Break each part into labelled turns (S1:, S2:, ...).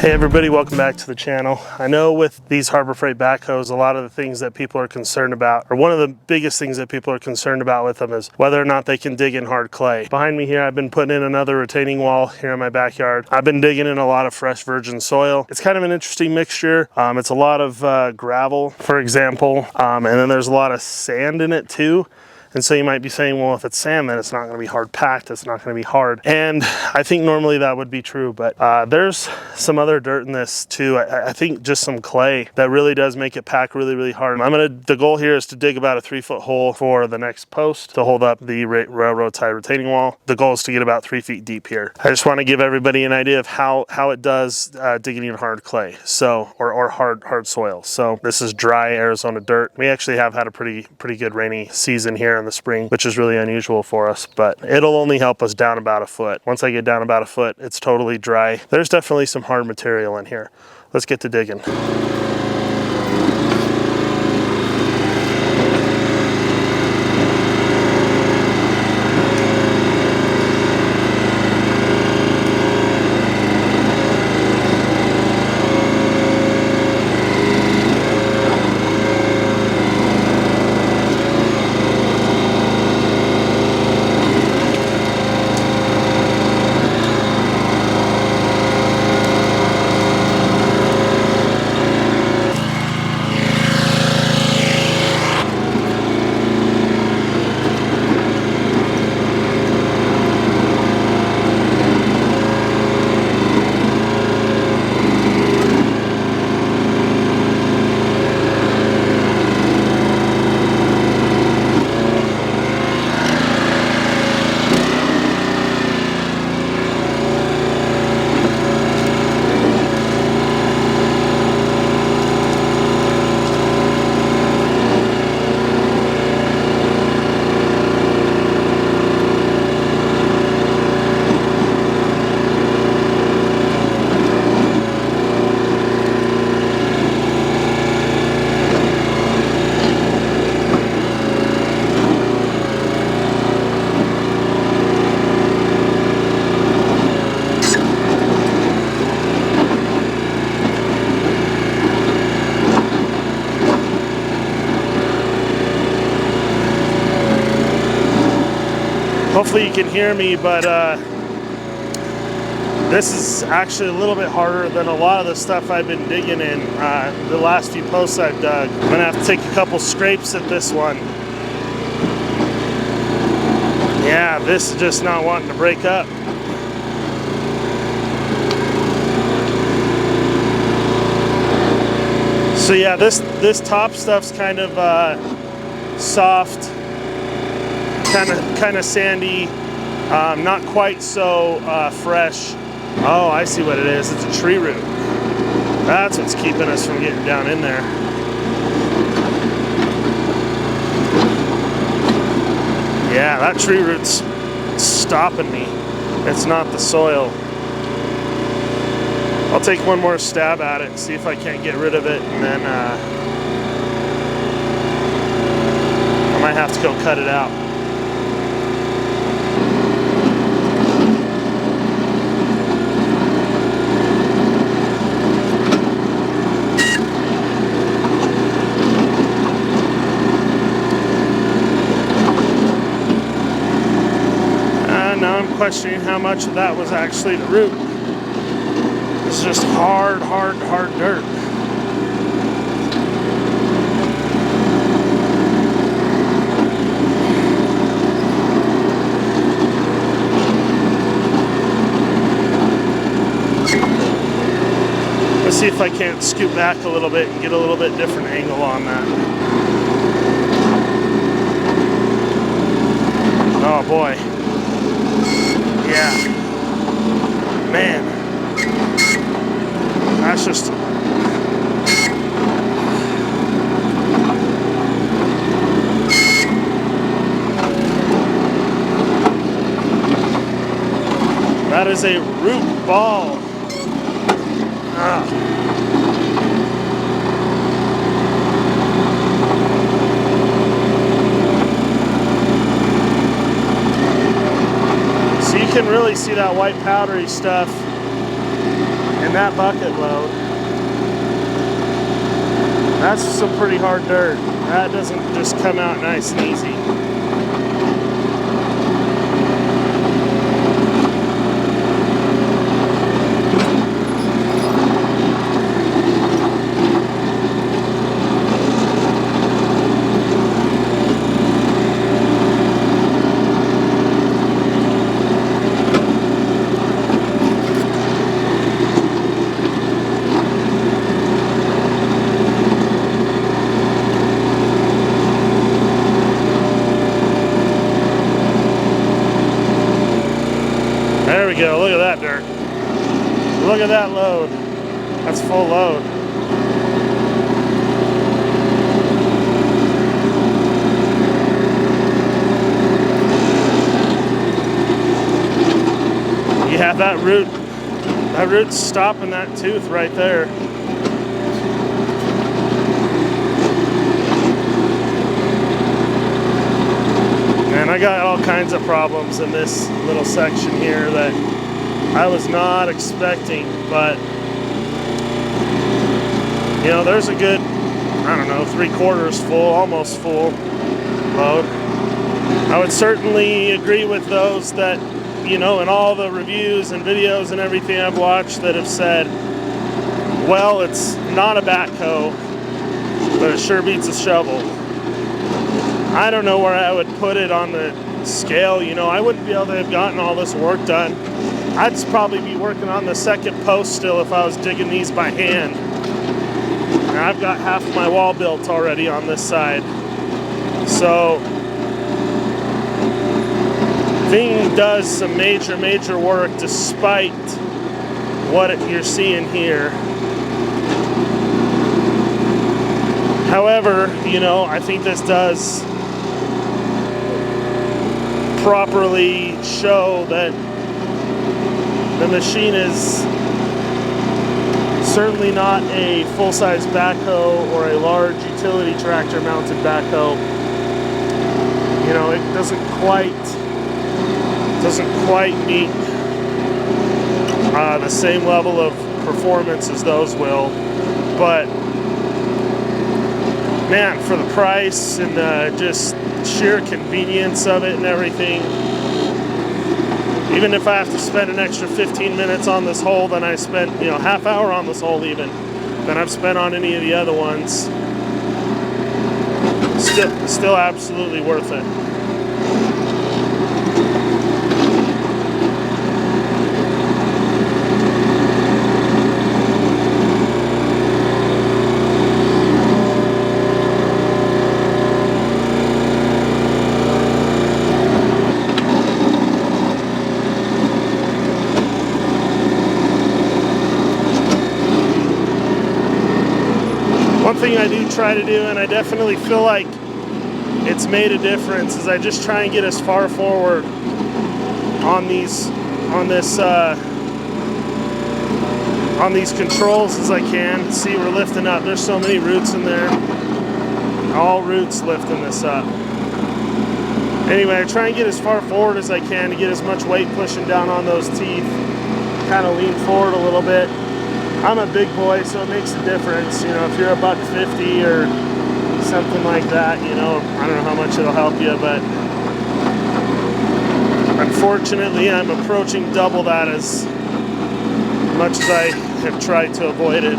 S1: Hey everybody, welcome back to the channel. I know with these Harbor Freight backhoes, a lot of the things that people are concerned about, or one of the biggest things that people are concerned about with them, is whether or not they can dig in hard clay. Behind me here, I've been putting in another retaining wall here in my backyard. I've been digging in a lot of fresh virgin soil. It's kind of an interesting mixture. It's a lot of gravel, for example, and then there's a lot of sand in it too. And so you might be saying, well, if it's sand, then it's not going to be hard packed. It's not going to be hard. And I think normally that would be true, but there's some other dirt in this too. I think just some clay that really does make it pack really, really hard. The goal here is to dig about a 3-foot hole for the next post to hold up the railroad tie retaining wall. The goal is to get about 3 feet deep here. I just want to give everybody an idea of how it does digging in hard clay, or hard soil. So this is dry Arizona dirt. We actually have had a pretty good rainy season here in the spring, which is really unusual for us, but it'll only help us down about a foot. Once I get down about a foot, it's totally dry. There's definitely some hard material in here. Let's get to digging. Hopefully you can hear me, but this is actually a little bit harder than a lot of the stuff I've been digging in the last few posts I've dug. I'm gonna have to take a couple scrapes at this one. Yeah, this is just not wanting to break up. So yeah, this top stuff's kind of soft, kind of sandy, not quite so fresh. Oh, I see what it is. It's a tree root. That's what's keeping us from getting down in there. Yeah, that tree root's stopping me. It's not the soil. I'll take one more stab at it, see if I can't get rid of it, and then I might have to go cut it out. Now I'm questioning how much of that was actually the root. It's just hard dirt. Let's see if I can't scoot back a little bit and get a little bit different angle on that. Oh boy. Yeah, man, that's just, that is a root ball. So you can really see that white powdery stuff in And that bucket load, that's some pretty hard dirt. That doesn't just come out nice and easy. There we go, look at that dirt. Look at that load. That's full load. Yeah, that root's stopping that tooth right there. And I got all kinds of problems in this little section here that I was not expecting, but you know, there's a good, I don't know, 3/4 full, almost full load. I would certainly agree with those that, you know, in all the reviews and videos and everything I've watched that have said, well, it's not a backhoe, but it sure beats a shovel. I don't know where I would put it on the scale. You know, I wouldn't be able to have gotten all this work done. I'd probably be working on the second post still if I was digging these by hand. And I've got half my wall built already on this side. So, thing does some major work despite what you're seeing here. However, you know, I think this does properly show that the machine is certainly not a full-size backhoe or a large utility tractor mounted backhoe. You know, it doesn't quite meet the same level of performance as those will, but man, for the price and just sheer convenience of it and everything, even if I have to spend an extra 15 minutes on this hole than I spent, you know, half hour on this hole even, than I've spent on any of the other ones, still absolutely worth it. One thing I do try to do, and I definitely feel like it's made a difference, is I just try and get as far forward on these controls as I can. See, we're lifting up. There's so many roots in there. All roots lifting this up. Anyway, I try and get as far forward as I can to get as much weight pushing down on those teeth. Kind of lean forward a little bit. I'm a big boy, so it makes a difference. You know, if you're a $150 or something like that, you know, I don't know how much it'll help you, but unfortunately, I'm approaching double that as much as I have tried to avoid it.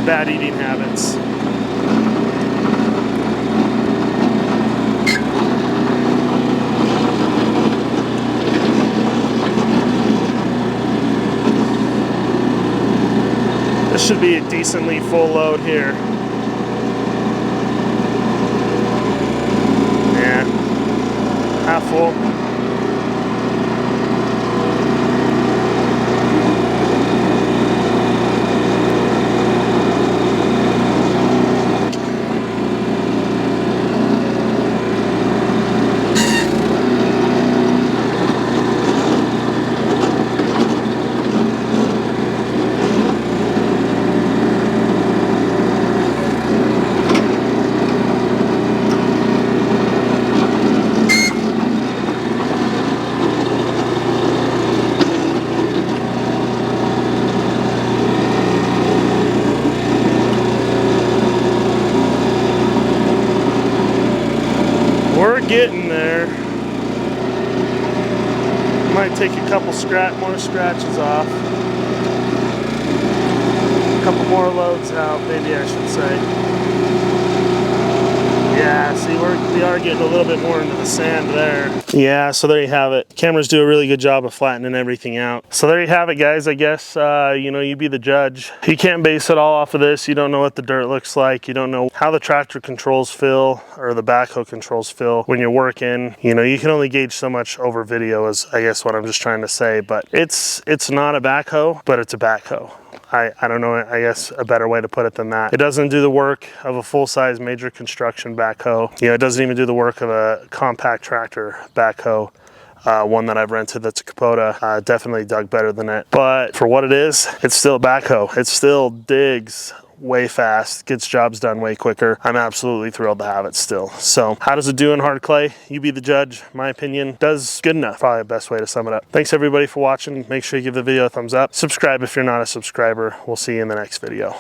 S1: Bad eating habits. This should be a decently full load here. Yeah, half full. getting there. Might take a couple more scratches off. A couple more loads out, maybe I should say. Yeah, see, we are getting a little bit more into the sand there. Yeah, so there you have it. Cameras do a really good job of flattening everything out. So there you have it, guys. I guess, you know, you be the judge. You can't base it all off of this. You don't know what the dirt looks like. You don't know how the tractor controls feel or the backhoe controls feel when you're working. You know, you can only gauge so much over video is, I guess, what I'm just trying to say. But it's not a backhoe, but it's a backhoe. I don't know, I guess a better way to put it than that. It doesn't do the work of a full-size major construction backhoe. You know, it doesn't even do the work of a compact tractor backhoe. One that I've rented that's a Kubota, definitely dug better than it. But for what it is, it's still a backhoe. It still digs way fast, gets jobs done way quicker. I'm absolutely thrilled to have it still. So how does it do in hard clay? You be the judge. My opinion does good enough. Probably the best way to sum it up. Thanks everybody for watching. Make sure you give the video a thumbs up. Subscribe if you're not a subscriber. We'll see you in the next video.